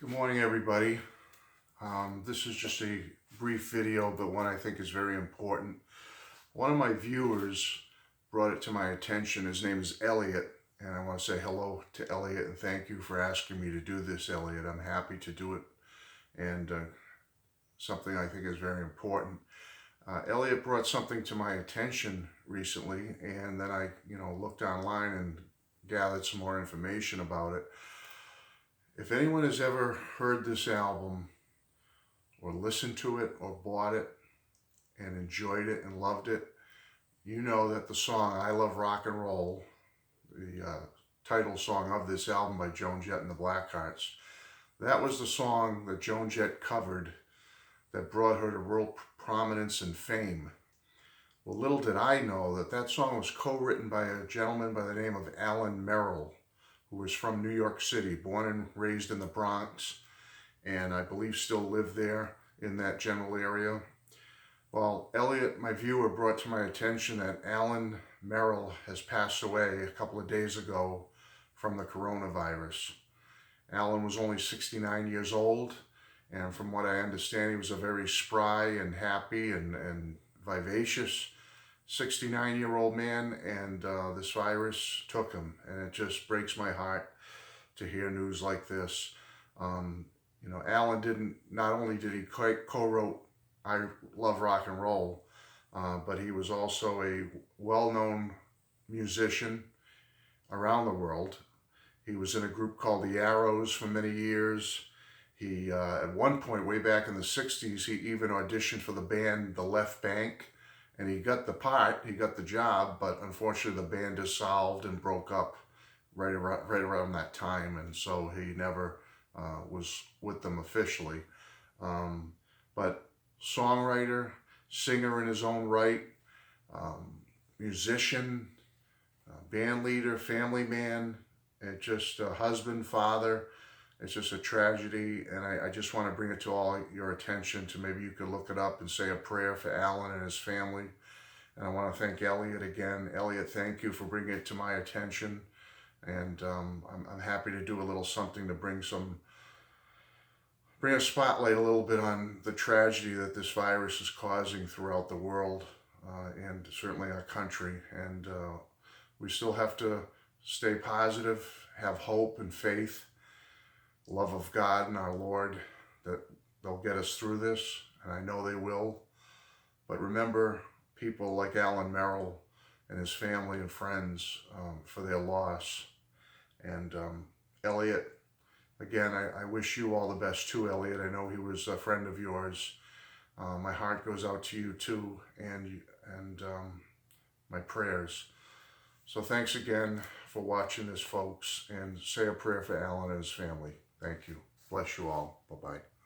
Good morning, everybody. This is just a brief video, but one I think is very important. One of my viewers brought it to my attention. His name is Elliot, and I want to say hello to Elliot and thank you for asking me to do this, Elliot. I'm happy to do it, and something I think is very important. Elliot brought something to my attention recently, and then I, looked online and gathered some more information about it. If anyone has ever heard this album or listened to it or bought it and enjoyed it and loved it, you know that the song I Love Rock and Roll, the title song of this album by Joan Jett and the Blackhearts, that was the song that Joan Jett covered that brought her to world prominence and fame. Well, little did I know that that song was co-written by a gentleman by the name of Alan Merrill, who was from New York City, born and raised in the Bronx, and I believe still live there in that general area. Well, Elliot, my viewer, brought to my attention that Alan Merrill has passed away a couple of days ago from the coronavirus. Alan was only 69 years old, and from what I understand, he was a very spry and happy and vivacious 69-year-old man, and this virus took him, and it just breaks my heart to hear news like this. Alan not only did he co-wrote I Love Rock and Roll, but he was also a well-known musician around the world. He was in a group called the Arrows for many years. He, at one point, way back in the 60s, he even auditioned for the band The Left Bank, and he got the part, he got the job, but unfortunately the band dissolved and broke up right around that time, and so he never was with them officially. But songwriter, singer in his own right, musician, band leader, family man, and just a husband, father. It's just a tragedy, and I just want to bring it to all your attention to maybe you could look it up and say a prayer for Alan and his family. And I want to thank Elliot again. Elliot, thank you for bringing it to my attention. And I'm happy to do a little something to bring a spotlight a little bit on the tragedy that this virus is causing throughout the world and certainly our country. And we still have to stay positive, have hope and faith, love of God and our Lord, that they'll get us through this, and I know they will. But remember people like Alan Merrill and his family and friends for their loss. And Elliot, again, I wish you all the best too, Elliot. I know he was a friend of yours. My heart goes out to you too, and my prayers. So thanks again for watching this, folks, and say a prayer for Alan and his family. Thank you. Bless you all. Bye-bye.